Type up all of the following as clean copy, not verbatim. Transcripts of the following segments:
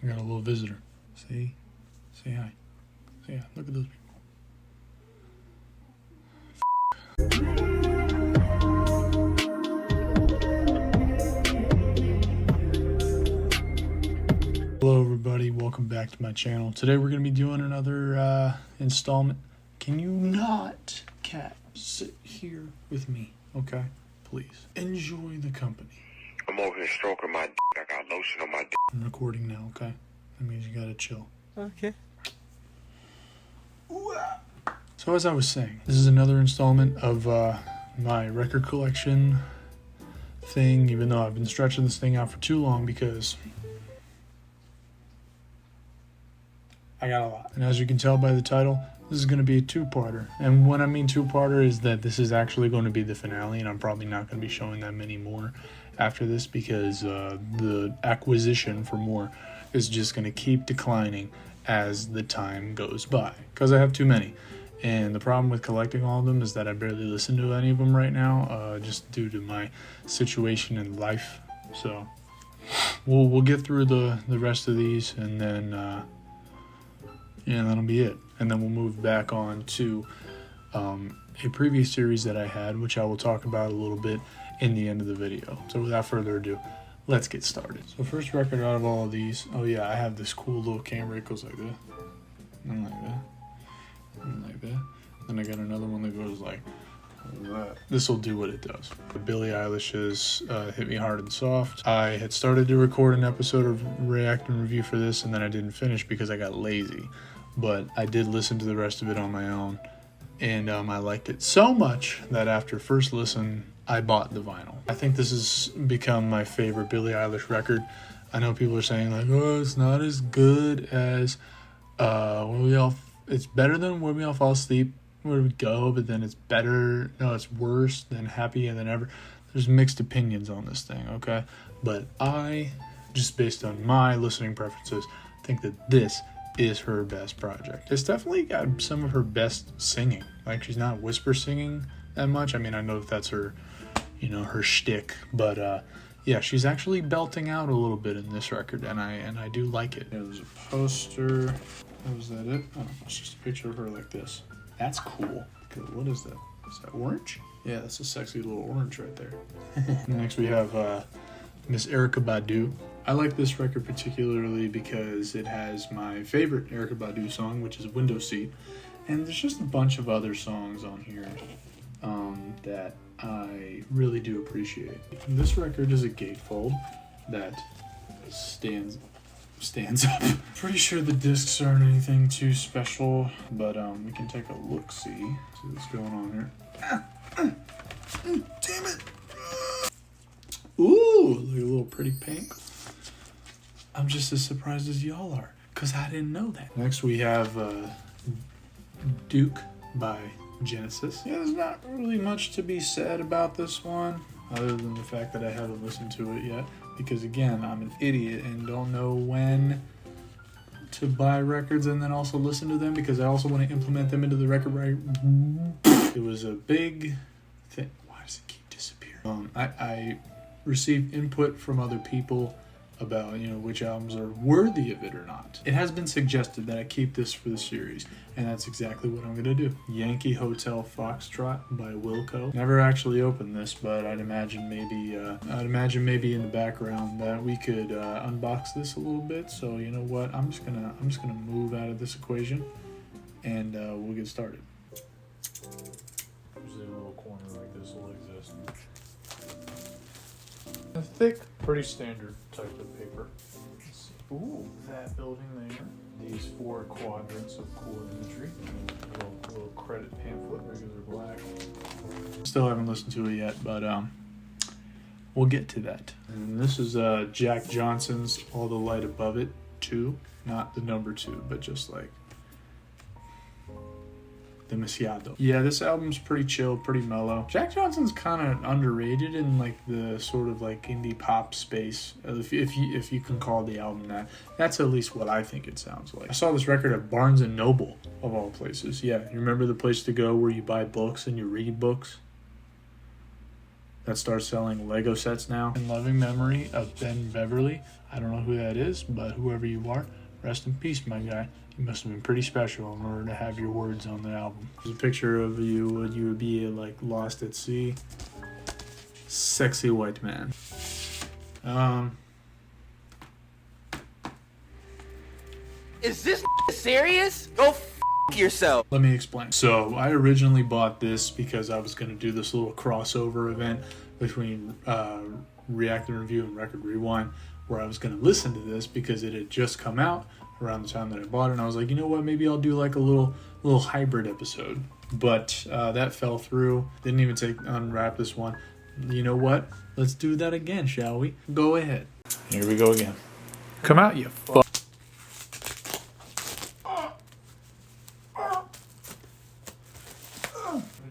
I got a little visitor. See? Say hi. Say hi. Look at those people. Hello everybody, welcome back to my channel. Today we're going to be doing another installment. Can you not, cat, sit here with me, okay? Please. Enjoy the company. I'm over here stroking my dick. I got lotion on my dick. I'm recording now, okay? That means you gotta chill. Okay. So as I was saying, this is another installment of my record collection thing, even though I've been stretching this thing out for too long because I got a lot. And as you can tell by the title, this is going to be a two-parter. And when I mean two-parter is that this is actually going to be the finale, and I'm probably not going to be showing that many more after this because the acquisition for more is just going to keep declining as the time goes by because I have too many. And the problem with collecting all of them is that I barely listen to any of them right now, just due to my situation in life. So we'll get through the rest of these, and then that'll be it. And then we'll move back on to a previous series that I had, which I will talk about a little bit in the end of the video. So without further ado, let's get started. So first record out of all of these, oh yeah, I have this cool little camera. It goes like that, and like that, and like that. Then I got another one that goes like that. This will do what it does. Billie Eilish's Hit Me Hard and Soft. I had started to record an episode of react and review for this, and then I didn't finish because I got lazy. But I did listen to the rest of it on my own, and I liked it so much that after first listen, I bought the vinyl. I think this has become my favorite Billie Eilish record. I know people are saying like, oh, it's not as good as it's better than Where We All Fall Asleep, Where We Go, but then it's better, no, it's worse than Happier Than Ever. There's mixed opinions on this thing, okay? But I, just based on my listening preferences, think that this is her best project. It's definitely got some of her best singing. Like, she's not whisper singing that much. I mean, I know that that's her, her shtick, but yeah, she's actually belting out a little bit in this record, and I do like it. There's a poster. Was that it? Oh, it's just a picture of her like this. That's cool. What is that? Is that orange? Yeah, that's a sexy little orange right there. Next we have Miss Erykah Badu. I like this record particularly because it has my favorite Erykah Badu song, which is Window Seat. And there's just a bunch of other songs on here that I really do appreciate. This record is a gatefold that stands up. Pretty sure the discs aren't anything too special, but we can take a look-see. See what's going on here. Damn it! Ooh, look at a little pretty pink. I'm just as surprised as y'all are, because I didn't know that. Next we have Duke by Genesis. Yeah, there's not really much to be said about this one, other than the fact that I haven't listened to it yet, because again, I'm an idiot and don't know when to buy records and then also listen to them, because I also want to implement them into the record right. It was a big thing. Why does it keep disappearing? I received input from other people about which albums are worthy of it or not. It has been suggested that I keep this for the series, and that's exactly what I'm gonna do. Yankee Hotel Foxtrot by Wilco. Never actually opened this, but I'd imagine maybe in the background that we could unbox this a little bit. So you know what? I'm just gonna move out of this equation, and we'll get started. Usually a little corner like this will exist. A thick, pretty standard type of paper. Let's see. Ooh, that building there. These 4 quadrants of cool imagery. A little credit pamphlet, regular black. Still haven't listened to it yet, but we'll get to that. And this is Jack Johnson's All the Light Above It 2. Not the number 2, but just like Demasiado. Yeah, this album's pretty chill, pretty mellow. Jack Johnson's kind of underrated in like the sort of like indie pop space, if you can call the album that. That's at least what I think it sounds like. I saw this record at Barnes and Noble, of all places. Yeah, you remember the place to go where you buy books and you read books? that starts selling Lego sets now. In loving memory of Ben Beverly. I don't know who that is, but whoever you are, rest in peace, my guy. You must have been pretty special in order to have your words on the album. There's a picture of you when you would be like lost at sea. Sexy white man. Is this serious? Go f yourself. Let me explain. So I originally bought this because I was going to do this little crossover event between React and Review and Record Rewind, where I was going to listen to this because it had just come out around the time that I bought it, and I was like, you know what, maybe I'll do like a little hybrid episode. But that fell through. Didn't even unwrap this one. You know what? Let's do that again, shall we? Go ahead. Here we go again. Come out, you fuck.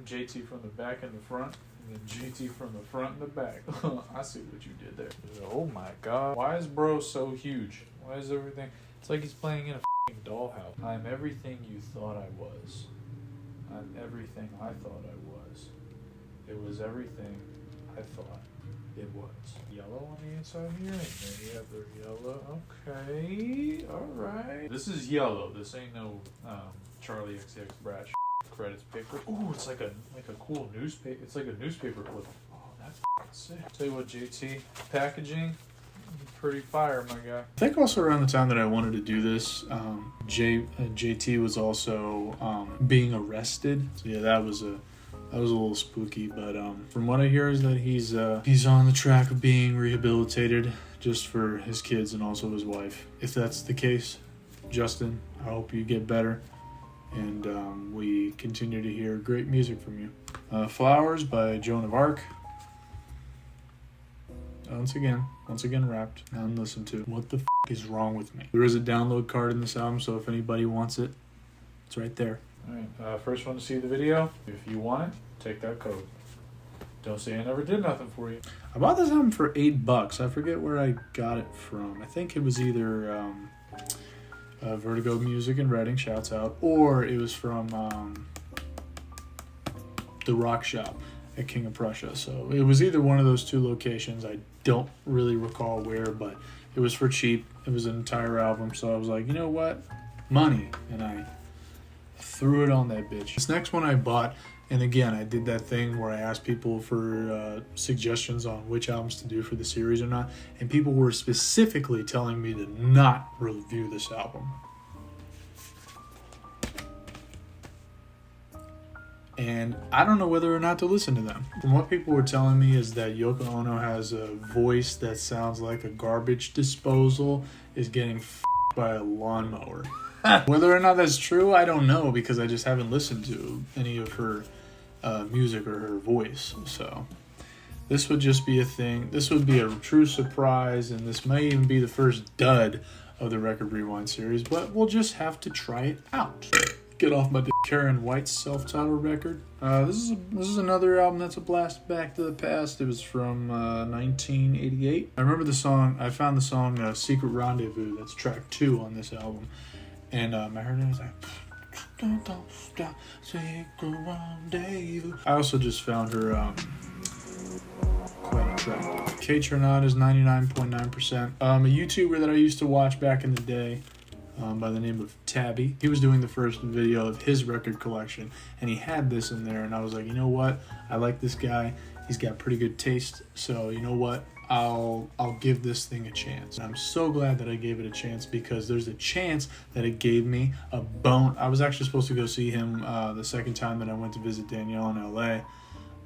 JT from the back and the front, and then GT from the front and the back. I see what you did there. Oh my god. Why is bro so huge? Why is everything... It's like he's playing in a f***ing dollhouse. I'm everything you thought I was. I'm everything I thought I was. It was everything I thought it was. Yellow on the inside here, and then you have the yellow. Okay, alright. This is yellow. This ain't no Charlie XCX Brash credits paper. Ooh, it's like a cool newspaper. It's like a newspaper clip. Oh, that's sick. Tell you what, JT, packaging, pretty fire, my guy. I think also around the time that I wanted to do this, JT was also being arrested. So yeah, that was a little spooky. But from what I hear is that he's on the track of being rehabilitated, just for his kids and also his wife. If that's the case, Justin, I hope you get better. And we continue to hear great music from you. Flowers by Joan of Arc. Once again wrapped and listened to. What the f*** is wrong with me? There is a download card in this album, so if anybody wants it, it's right there. Alright, first one to see the video. If you want it, take that code. Don't say I never did nothing for you. I bought this album for $8. I forget where I got it from. I think it was either Vertigo Music and Reading, shouts out, or it was from the Rock Shop at King of Prussia. So it was either one of those two locations. I don't really recall where, but it was for cheap. It was an entire album, so I was like, you know what? Money. And I threw it on that bitch. This next one I bought, and again, I did that thing where I asked people for suggestions on which albums to do for the series or not, and people were specifically telling me to not review this album. And I don't know whether or not to listen to them. From what people were telling me is that Yoko Ono has a voice that sounds like a garbage disposal is getting f***ed by a lawnmower. Whether or not that's true, I don't know, because I just haven't listened to any of her music or her voice. So this would just be a thing. This would be a true surprise, and this may even be the first dud of the Record Rewind series, but we'll just have to try it out. Get off my dick. Karen White's self-titled record. This is another album that's a blast back to the past. It was from 1988. I remember the song. I found the song Secret Rendezvous. That's track 2 on this album. And I heard it, I was like, Secret Rendezvous. I also just found her quite attractive. Kaytranada is 99.9%. A YouTuber that I used to watch back in the day, by the name of Tabby. He was doing the first video of his record collection, and he had this in there, and I was like, you know what? I like this guy. He's got pretty good taste, so you know what? I'll give this thing a chance. And I'm so glad that I gave it a chance, because there's a chance that it gave me a bone. I was actually supposed to go see him the second time that I went to visit Danielle in LA,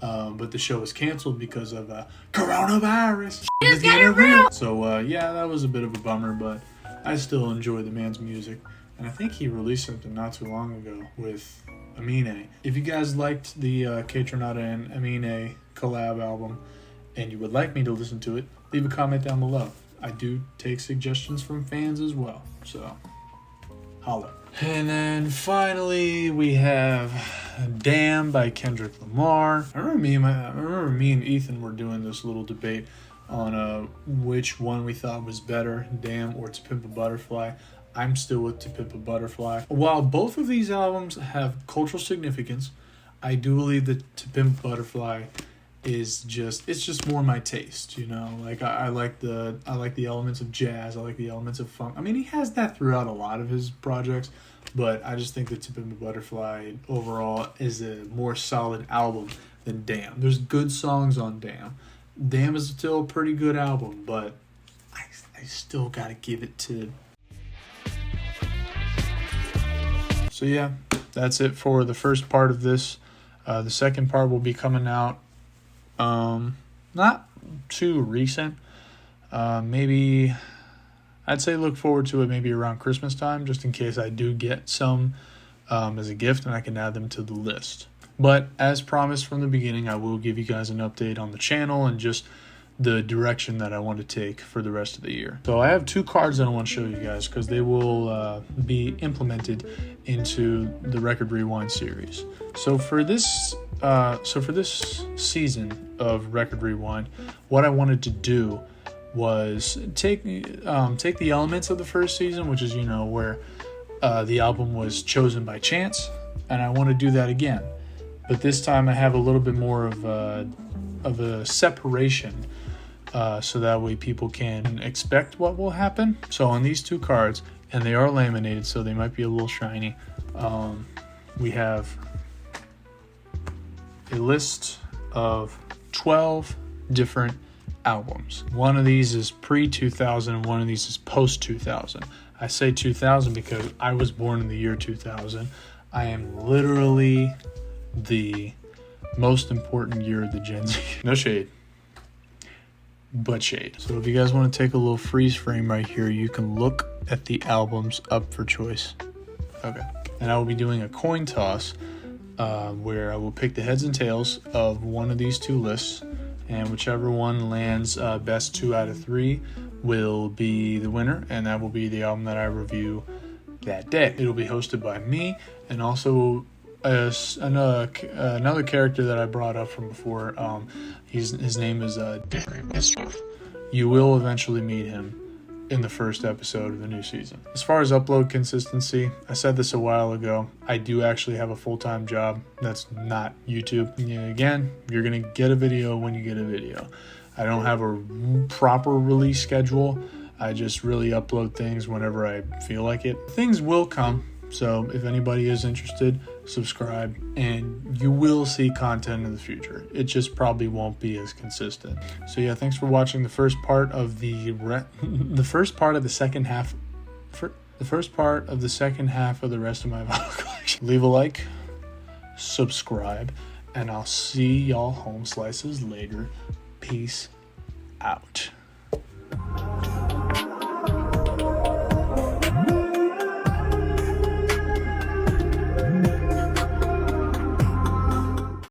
but the show was canceled because of coronavirus. It's getting real. So yeah, that was a bit of a bummer, but I still enjoy the man's music. And I think he released something not too long ago with Amine. If you guys liked the Kaytranada and Amine collab album, and you would like me to listen to it, leave a comment down below. I do take suggestions from fans as well, so holla. And then finally we have Damn by Kendrick Lamar. I remember me and Ethan were doing this little debate on which one we thought was better, Damn or To Pimp a Butterfly. I'm still with To Pimp a Butterfly. While both of these albums have cultural significance, I do believe that To Pimp a Butterfly is just, it's just more my taste, you know. Like I like the elements of jazz, I like the elements of funk. I mean, he has that throughout a lot of his projects, but I just think that To Pimp a Butterfly overall is a more solid album than Damn. There's good songs on Damn. Damn is still a pretty good album, but I still gotta give it to. So yeah, that's it for the first part of this. The second part will be coming out not too recent. Maybe I'd say look forward to it maybe around Christmas time, just in case I do get some as a gift and I can add them to the list. But as promised from the beginning, I will give you guys an update on the channel and just the direction that I want to take for the rest of the year. So I have 2 cards that I want to show you guys because they will be implemented into the Record Rewind series. So for this season of Record Rewind, what I wanted to do was take the elements of the first season, which is, you know, where the album was chosen by chance, and I want to do that again. But this time I have a little bit more of a separation, so that way people can expect what will happen. So on these 2 cards, and they are laminated, so they might be a little shiny, we have a list of 12 different albums. One of these is pre-2000 and one of these is post-2000. I say 2000 because I was born in the year 2000. I am literally the most important year of the Gen Z. No shade, but shade. So if you guys want to take a little freeze frame right here, you can look at the albums up for choice. Okay. And I will be doing a coin toss where I will pick the heads and tails of one of these 2 lists, and whichever one lands best 2 out of 3 will be the winner, and that will be the album that I review that day. It'll be hosted by me and also another character that I brought up from before. His name is Mischief. You will eventually meet him in the first episode of the new season. As far as upload consistency, I said this a while ago, I do actually have a full-time job that's not YouTube. Again, you're gonna get a video when you get a video. I don't have a proper release schedule. I just really upload things whenever I feel like it. Things will come, so if anybody is interested, subscribe, and you will see content in the future. It just probably won't be as consistent. So yeah, thanks for watching the first part of the first part of the second half of the rest of my vinyl collection. Leave a like, subscribe, and I'll see y'all home slices later. Peace out.